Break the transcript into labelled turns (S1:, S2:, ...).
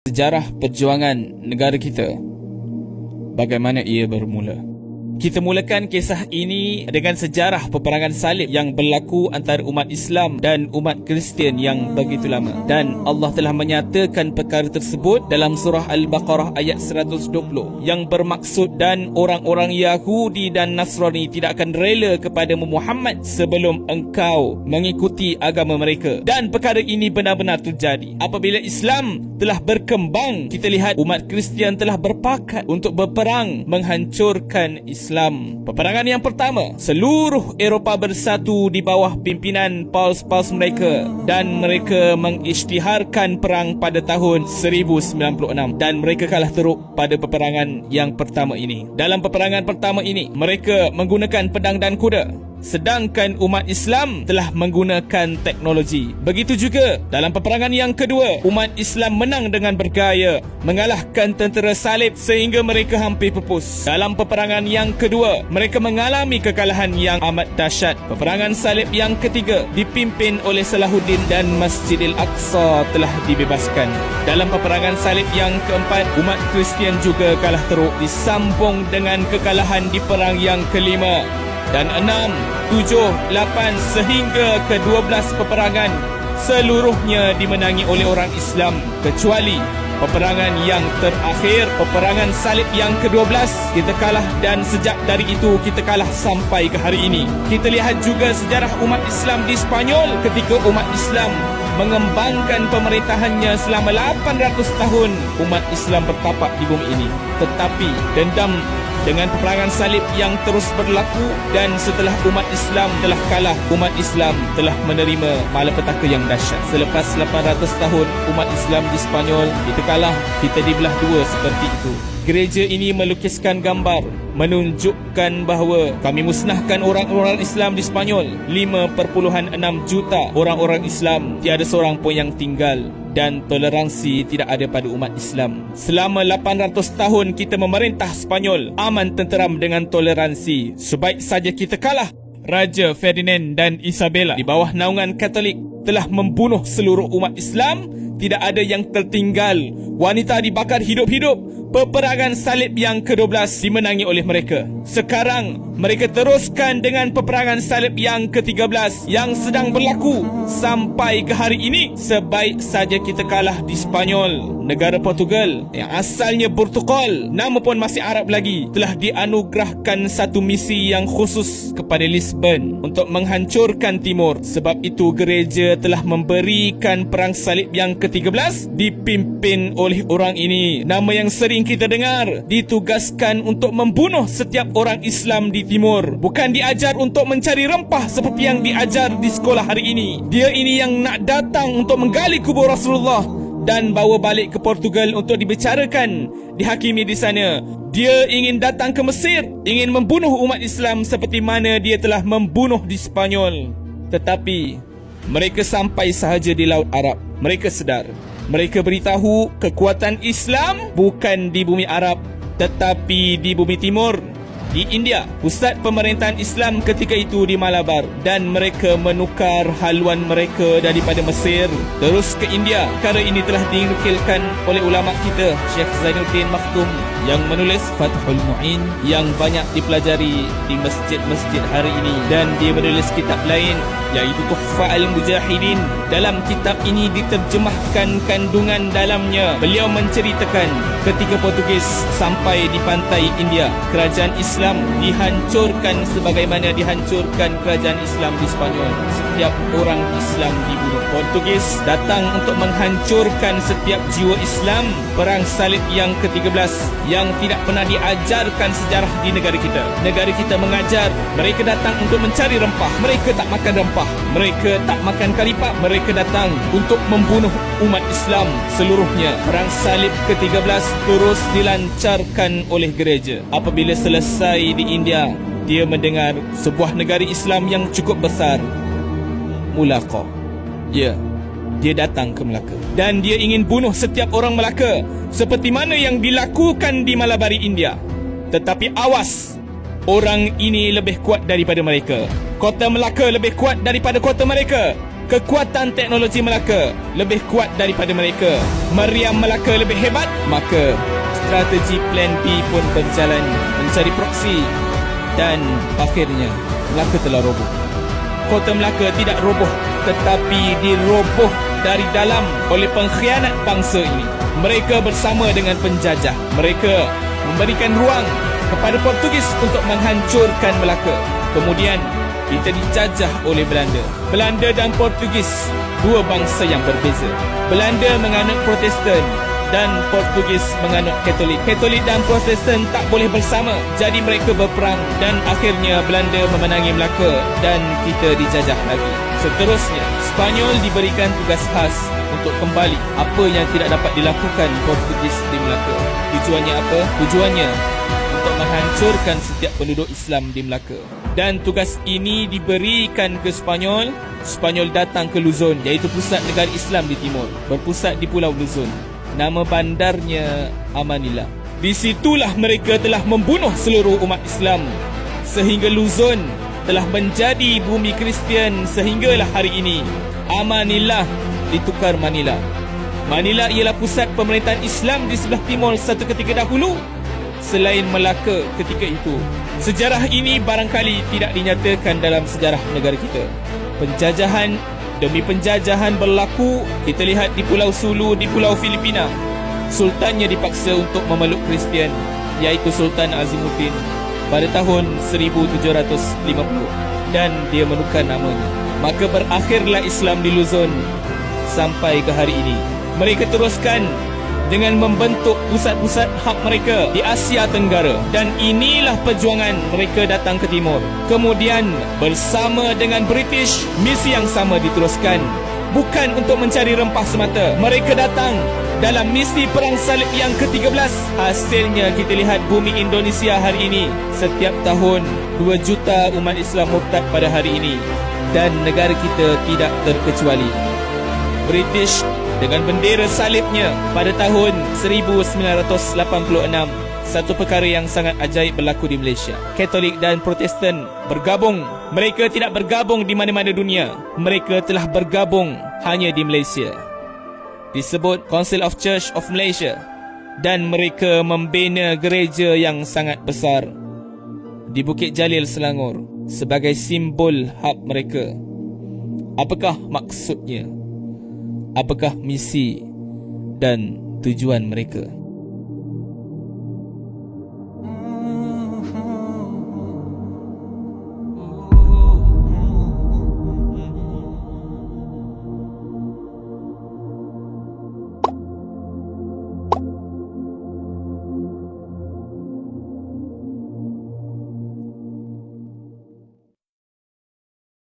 S1: Sejarah perjuangan negara kita, bagaimana ia bermula. Kita mulakan kisah ini dengan sejarah peperangan salib yang berlaku antara umat Islam dan umat Kristian yang begitu lama. Dan Allah telah menyatakan perkara tersebut dalam surah Al-Baqarah ayat 120 yang bermaksud, dan orang-orang Yahudi dan Nasrani tidak akan rela kepada Muhammad sebelum engkau mengikuti agama mereka. Dan perkara ini benar-benar terjadi. Apabila Islam telah berkembang, kita lihat umat Kristian telah berpakat untuk berperang menghancurkan Islam. Peperangan yang pertama, seluruh Eropah bersatu di bawah pimpinan paus-paus mereka, dan mereka mengisytiharkan perang pada tahun 1096, dan mereka kalah teruk pada peperangan yang pertama ini. Dalam peperangan pertama ini, mereka menggunakan pedang dan kuda, sedangkan umat Islam telah menggunakan teknologi. Begitu juga dalam peperangan yang kedua, umat Islam menang dengan bergaya, mengalahkan tentera salib sehingga mereka hampir pupus. Dalam peperangan yang kedua, mereka mengalami kekalahan yang amat dahsyat. Peperangan salib yang ketiga dipimpin oleh Salahuddin dan Masjidil Aqsa telah dibebaskan. Dalam peperangan salib yang keempat, umat Kristian juga kalah teruk, disambung dengan kekalahan di perang yang kelima. Dan 6, 7, 8 sehingga ke-12 peperangan seluruhnya dimenangi oleh orang Islam, kecuali peperangan yang terakhir, peperangan salib yang ke-12, kita kalah, dan sejak dari itu kita kalah sampai ke hari ini. Kita lihat juga sejarah umat Islam di Spanyol ketika umat Islam mengembangkan pemerintahannya selama 800 tahun. Umat Islam bertapak di bumi ini, tetapi dendam dengan peperangan salib yang terus berlaku, dan setelah umat Islam telah kalah, umat Islam telah menerima malapetaka yang dahsyat. Selepas 800 tahun umat Islam di Spanyol, kita kalah, kita dibelah dua seperti itu. Gereja ini melukiskan gambar menunjukkan bahawa kami musnahkan orang-orang Islam di Spanyol. 5.6 juta orang-orang Islam, tiada seorang pun yang tinggal, dan toleransi tidak ada pada umat Islam. Selama 800 tahun kita memerintah Spanyol, aman tenteram dengan toleransi. Sebaik saja kita kalah. Raja Ferdinand dan Isabella di bawah naungan Katolik telah membunuh seluruh umat Islam. Tidak ada yang tertinggal. Wanita dibakar hidup-hidup. Peperangan salib yang ke-12 dimenangi oleh mereka. Sekarang mereka teruskan dengan peperangan salib yang ke-13 yang sedang berlaku sampai ke hari ini. Sebaik saja kita kalah di Spanyol. Negara Portugal yang asalnya Portugal, nama pun masih Arab lagi, telah dianugerahkan satu misi yang khusus kepada Lisbon untuk menghancurkan Timur. Sebab itu gereja telah memberikan perang salib yang ke-13 dipimpin oleh orang ini. Nama yang sering kita dengar, ditugaskan untuk membunuh setiap orang Islam di Timur. Bukan diajar untuk mencari rempah seperti yang diajar di sekolah hari ini. Dia ini yang nak datang untuk menggali kubur Rasulullah dan bawa balik ke Portugal untuk dibicarakan, dihakimi di sana. Dia ingin datang ke Mesir, ingin membunuh umat Islam seperti mana dia telah membunuh di Spanyol. Tetapi mereka sampai sahaja di Laut Arab. Mereka sedar, mereka beritahu kekuatan Islam bukan di bumi Arab, tetapi di bumi Timur, di India. Pusat pemerintahan Islam ketika itu di Malabar, dan mereka menukar haluan mereka daripada Mesir terus ke India. Perkara ini telah dinukilkan oleh ulama kita, Syekh Zainuddin Maktum, yang menulis Fathul Mu'in yang banyak dipelajari di masjid-masjid hari ini, dan dia menulis kitab lain iaitu Tuhfa Al-Mujahidin. Dalam kitab ini diterjemahkan kandungan dalamnya. Beliau menceritakan ketika Portugis sampai di pantai India, kerajaan Islam dihancurkan sebagaimana dihancurkan kerajaan Islam di Spanyol. Setiap orang Islam dibunuh. Portugis datang untuk menghancurkan setiap jiwa Islam. Perang salib yang ke-13 yang tidak pernah diajarkan sejarah di negara kita. Negara kita mengajar, mereka datang untuk mencari rempah. Mereka tak makan rempah, mereka tak makan kalipak. Mereka datang untuk membunuh umat Islam seluruhnya. Perang salib ke-13 terus dilancarkan oleh gereja. Apabila selesai di India, dia mendengar sebuah negara Islam yang cukup besar, Melaka. Ya, dia datang ke Melaka, dan dia ingin bunuh setiap orang Melaka seperti mana yang dilakukan di Malabari India. Tetapi awas, orang ini lebih kuat daripada mereka. Kota Melaka lebih kuat daripada kota mereka. kekuatan teknologi Melaka lebih kuat daripada mereka, meriam Melaka lebih hebat, maka strategi plan B pun berjalan mencari proksi dan akhirnya Melaka telah roboh. Kota Melaka tidak roboh tetapi diroboh dari dalam oleh pengkhianat bangsa ini. Mereka bersama dengan penjajah, mereka memberikan ruang kepada Portugis untuk menghancurkan Melaka. Kemudian kita dijajah oleh Belanda. Belanda dan Portugis, dua bangsa yang berbeza. Belanda menganut Protestan dan Portugis menganut Katolik. Katolik dan Protestan tak boleh bersama, jadi mereka berperang dan akhirnya Belanda memenangi Melaka dan kita dijajah lagi. Seterusnya, Spanyol diberikan tugas khas untuk kembali apa yang tidak dapat dilakukan Portugis di Melaka. Tujuannya apa? Tujuannya untuk menghancurkan setiap penduduk Islam di Melaka. Dan tugas ini diberikan ke Spanyol. Spanyol datang ke Luzon, iaitu pusat negara Islam di timur, berpusat di Pulau Luzon. Nama bandarnya Amanillah. Di situlah mereka telah membunuh seluruh umat Islam sehingga Luzon telah menjadi bumi Kristian sehinggalah hari ini. Amanillah ditukar Manila. Manila ialah pusat pemerintahan Islam di sebelah timur satu ketika dahulu selain Melaka ketika itu. Sejarah ini barangkali tidak dinyatakan dalam sejarah negara kita. Penjajahan demi penjajahan berlaku. Kita lihat di Pulau Sulu, di Pulau Filipina, sultannya dipaksa untuk memeluk Kristian, iaitu Sultan Azimuddin pada tahun 1750 dan dia menukar namanya. Maka berakhirlah Islam di Luzon sampai ke hari ini. Mereka teruskan dengan membentuk pusat-pusat hub mereka di Asia Tenggara, dan inilah perjuangan mereka datang ke timur. Kemudian bersama dengan British, misi yang sama diteruskan, bukan untuk mencari rempah semata. Mereka datang dalam misi Perang Salib yang ke-13. Hasilnya kita lihat bumi Indonesia hari ini. Setiap tahun 2 juta umat Islam murtad pada hari ini, dan negara kita tidak terkecuali. British dengan bendera salibnya pada tahun 1986. Satu perkara yang sangat ajaib berlaku di Malaysia. Katolik dan Protestan bergabung. Mereka tidak bergabung di mana-mana dunia. Mereka telah bergabung hanya di Malaysia. Disebut Council of Church of Malaysia. Dan mereka membina gereja yang sangat besar di Bukit Jalil, Selangor, sebagai simbol hub mereka. Apakah maksudnya? Apakah misi dan tujuan mereka?